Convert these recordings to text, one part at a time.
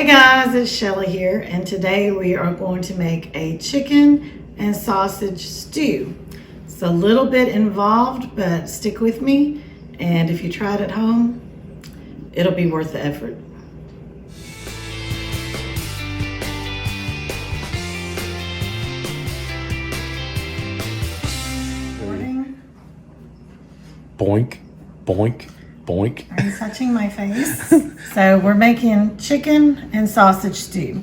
Hey guys, it's Shelly here, and today we are going to make a chicken and sausage stew. It's a little bit involved, but stick with me, and if you try it at home, it'll be worth the effort. Morning. Boink, boink, boink. Are you touching my face? So we're making chicken and sausage stew.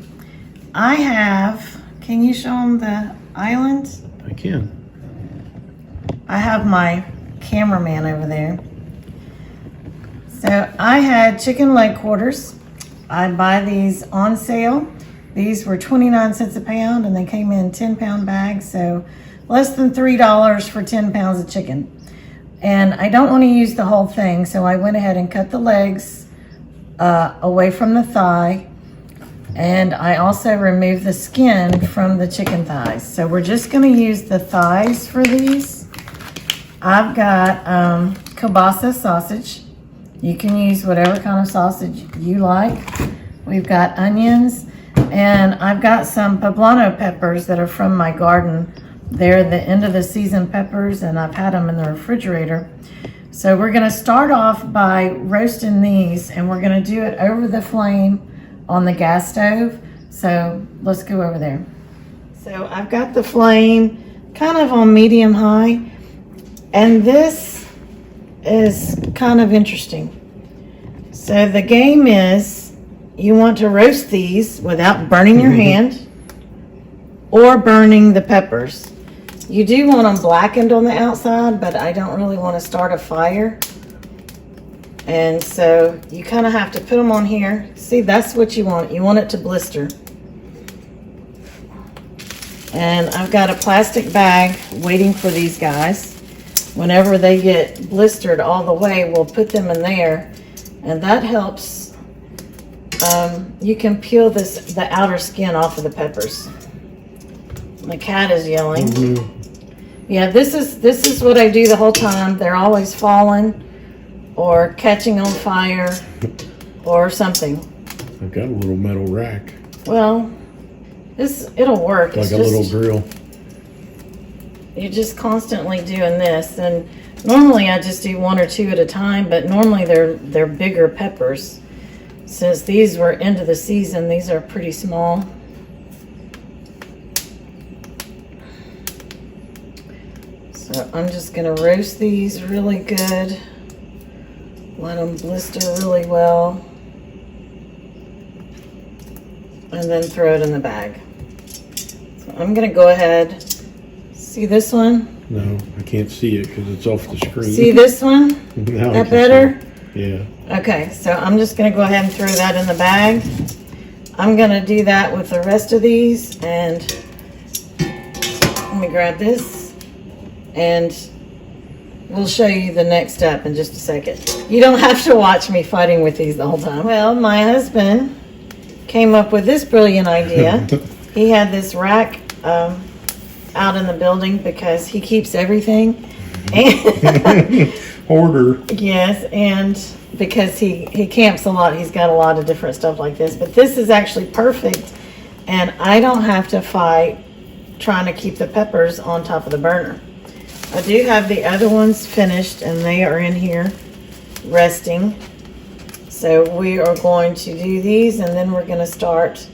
I have, can you show them the island? I can. I have my cameraman over there. So I had chicken leg quarters. I buy these on sale. These were 29 cents a pound and they came in 10-pound bags, so less than $3 for 10 pounds of chicken. And I don't want to use the whole thing, so I went ahead and cut the legs away from the thigh, and I also removed the skin from the chicken thighs. So we're just going to use the thighs for these. I've got kielbasa sausage. You can use whatever kind of sausage you like. We've got onions, and I've got some poblano peppers that are from my garden. They're the end of the season peppers, and I've had them in the refrigerator. So we're gonna start off by roasting these, and we're gonna do it over the flame on the gas stove. So let's go over there. So I've got the flame kind of on medium high, and this is kind of interesting. So the game is you want to roast these without burning your hand or burning the peppers. You do want them blackened on the outside, but I don't really want to start a fire. And so you kind of have to put them on here. See, that's what you want. You want it to blister. And I've got a plastic bag waiting for these guys. Whenever they get blistered all the way, we'll put them in there. And that helps. You can peel the outer skin off of the peppers. My cat is yelling. Yeah, this is what I do the whole time. They're always falling or catching on fire or something. I've got a little metal rack. Well, it'll work. Like a little grill. You're just constantly doing this, and normally I just do one or two at a time, but normally they're bigger peppers. Since these were into the season, these are pretty small. So I'm just gonna roast these really good. Let them blister really well. And then throw it in the bag. So I'm gonna go ahead. See this one? No, I can't see it because it's off the screen. See this one? Now That better? Yeah. Okay, so I'm just gonna go ahead and throw that in the bag. I'm gonna do that with the rest of these, and let me grab this. And we'll show you the next step in just a second. You don't have to watch me fighting with these the whole time. Well, my husband came up with this brilliant idea. He had this rack out in the building because he keeps everything. Order. Yes, and because he camps a lot, he's got a lot of different stuff like this. But this is actually perfect, and I don't have to fight trying to keep the peppers on top of the burner. I do have the other ones finished, and they are in here resting. So we are going to do these, and then we're going to start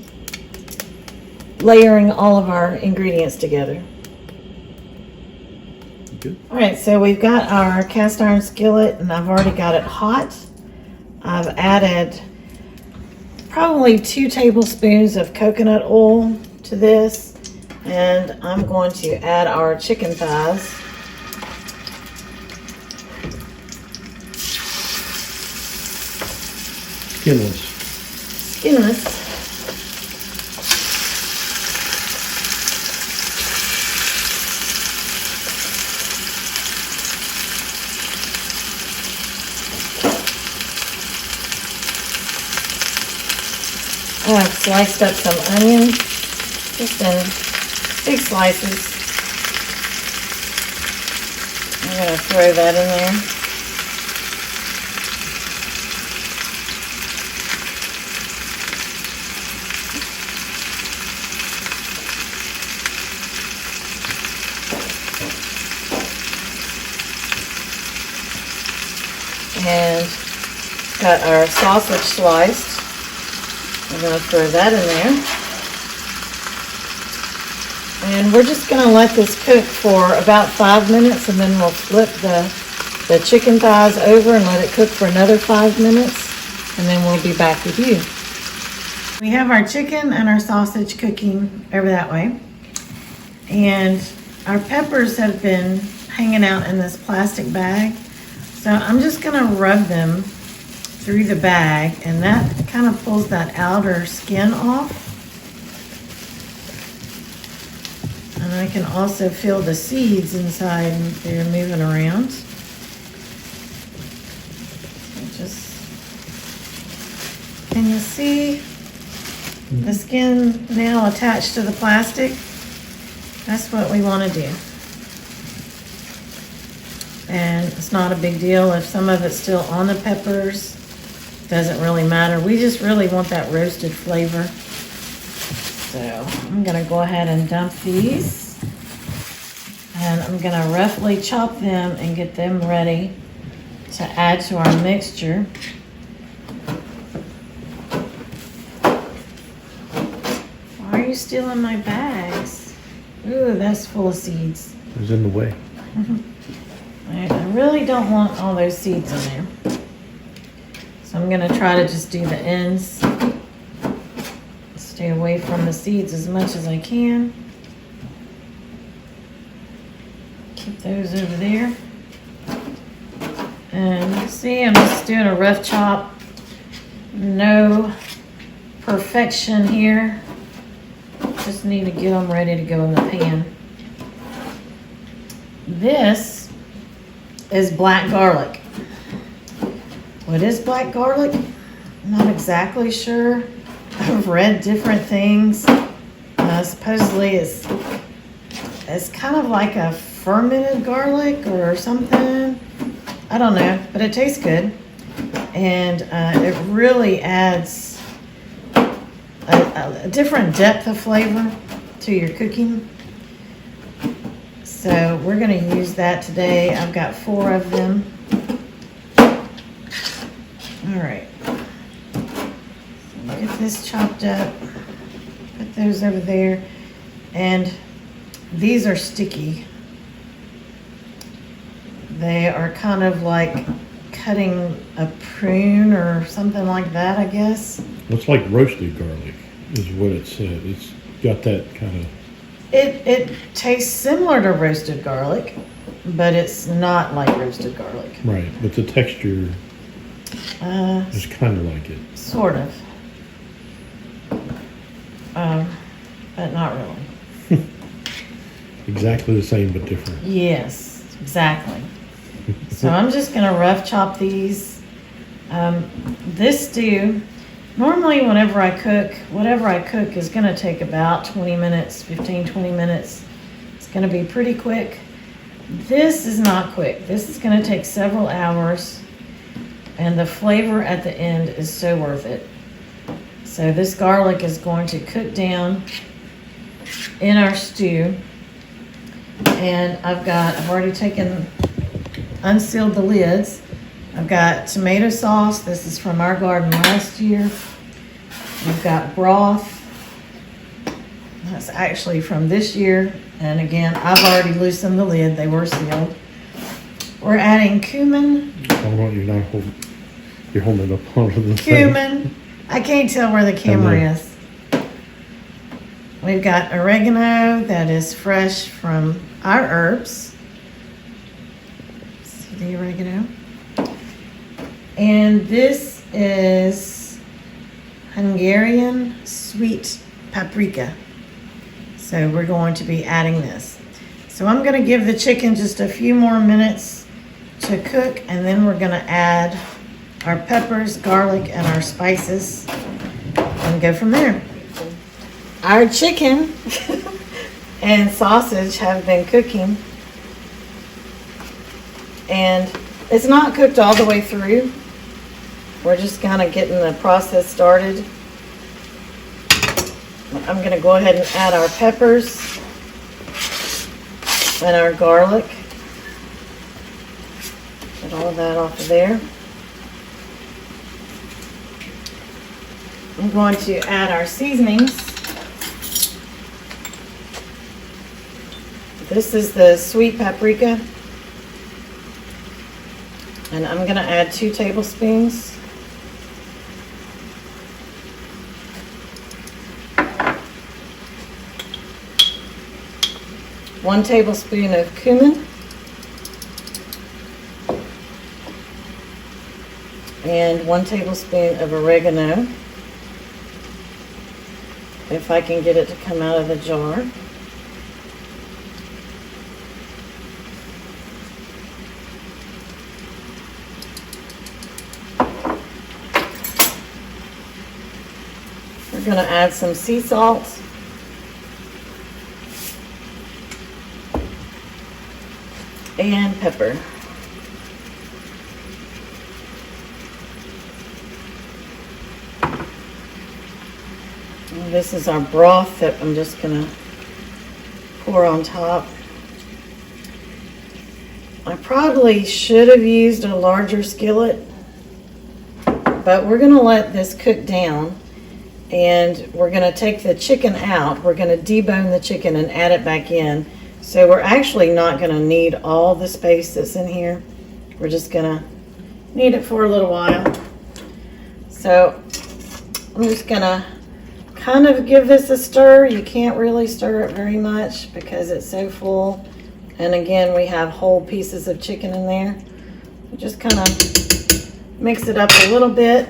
layering all of our ingredients together. Good. All right, so we've got our cast iron skillet, and I've already got it hot. I've added probably 2 tablespoons of coconut oil to this, and I'm going to add our chicken thighs. Skinless. I've sliced up some onions, just in big slices. I'm going to throw that in there. And got our sausage sliced. I'm going to throw that in there. And we're just going to let this cook for about 5 minutes, and then we'll flip the chicken thighs over and let it cook for another 5 minutes, and then we'll be back with you. We have our chicken and our sausage cooking over that way. And our peppers have been hanging out in this plastic bag. So I'm just gonna rub them through the bag, and that kind of pulls that outer skin off. And I can also feel the seeds inside and they're moving around. Can you see the skin now attached to the plastic? That's what we want to do. And it's not a big deal if some of it's still on the peppers. Doesn't really matter. We just really want that roasted flavor. So I'm going to go ahead and dump these. And I'm going to roughly chop them and get them ready to add to our mixture. Why are you stealing my bags? Ooh, that's full of seeds. It was in the way. Alright, I really don't want all those seeds in there. So I'm going to try to just do the ends. Stay away from the seeds as much as I can. Keep those over there. And you see, I'm just doing a rough chop. No perfection here. Just need to get them ready to go in the pan. This is black garlic. What is black garlic? I'm not exactly sure. I've read different things. Supposedly it's kind of like a fermented garlic or something. I don't know, but it tastes good. And it really adds a different depth of flavor to your cooking. So we're going to use that today. I've got 4 of them. All right. So get this chopped up. Put those over there. And these are sticky. They are kind of like cutting a prune or something like that, I guess. It's like roasted garlic is what it said. It's got that kind of... It tastes similar to roasted garlic, but it's not like roasted garlic. Right, but the texture is kind of like it. Sort of. But not really. Exactly the same, but different. Yes, exactly. So I'm just going to rough chop these. This stew, normally whenever I cook, whatever I cook is going to take about 20 minutes, 15, 20 minutes. It's going to be pretty quick. This is not quick. This is going to take several hours, and the flavor at the end is so worth it. So this garlic is going to cook down in our stew. And I've already unsealed the lids. I've got tomato sauce. This is from our garden last year. We've got broth. That's actually from this year. And again, I've already loosened the lid. They were sealed. We're adding cumin. Oh, you're holding it up onto the thing. Cumin. I can't tell where the camera is. We've got oregano that is fresh from our herbs. See the oregano? And this is Hungarian sweet paprika. So we're going to be adding this. So I'm going to give the chicken just a few more minutes to cook, and then we're going to add our peppers, garlic, and our spices and go from there. Our chicken and sausage have been cooking, and it's not cooked all the way through. We're just kind of getting the process started. I'm going to go ahead and add our peppers and our garlic. Get all of that off of there. I'm going to add our seasonings. This is the sweet paprika. And I'm going to add 2 tablespoons. One tablespoon of cumin. And 1 tablespoon of oregano. If I can get it to come out of the jar. We're going to add some sea salt. And pepper. And this is our broth that I'm just going to pour on top. I probably should have used a larger skillet, but we're going to let this cook down, and we're going to take the chicken out. We're going to debone the chicken and add it back in. So we're actually not going to need all the space that's in here. We're just going to need it for a little while. So I'm just going to kind of give this a stir. You can't really stir it very much because it's so full. And again, we have whole pieces of chicken in there. Just kind of mix it up a little bit.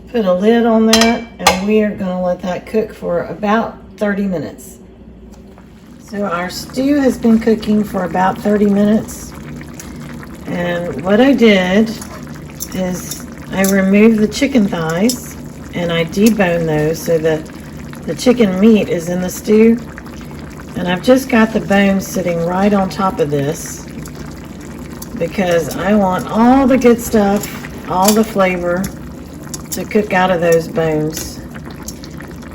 Put a lid on that, and we are going to let that cook for about 30 minutes. So our stew has been cooking for about 30 minutes. And what I did is I removed the chicken thighs and I deboned those so that the chicken meat is in the stew. And I've just got the bones sitting right on top of this because I want all the good stuff, all the flavor to cook out of those bones.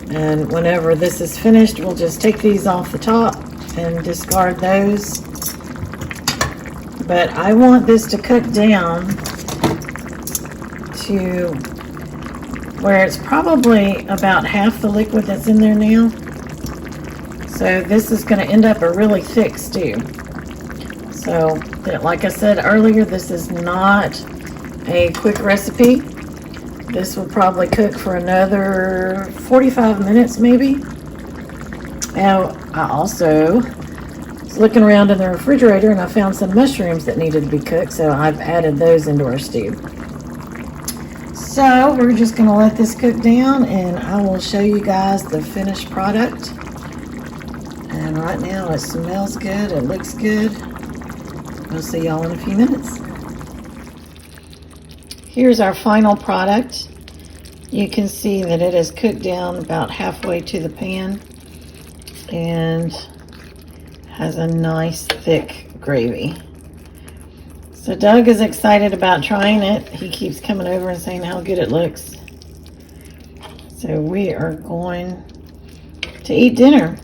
And whenever this is finished, we'll just take these off the top and discard those. But I want this to cook down to where it's probably about half the liquid that's in there now. So this is going to end up a really thick stew. So, like I said earlier, this is not a quick recipe. This will probably cook for another 45 minutes maybe. Now, I also was looking around in the refrigerator and I found some mushrooms that needed to be cooked, so I've added those into our stew. So we're just going to let this cook down and I will show you guys the finished product. And right now it smells good, it looks good. We'll see y'all in a few minutes. Here's our final product. You can see that it is cooked down about halfway to the pan and has a nice thick gravy. So Doug is excited about trying it. He keeps coming over and saying how good it looks. So we are going to eat dinner.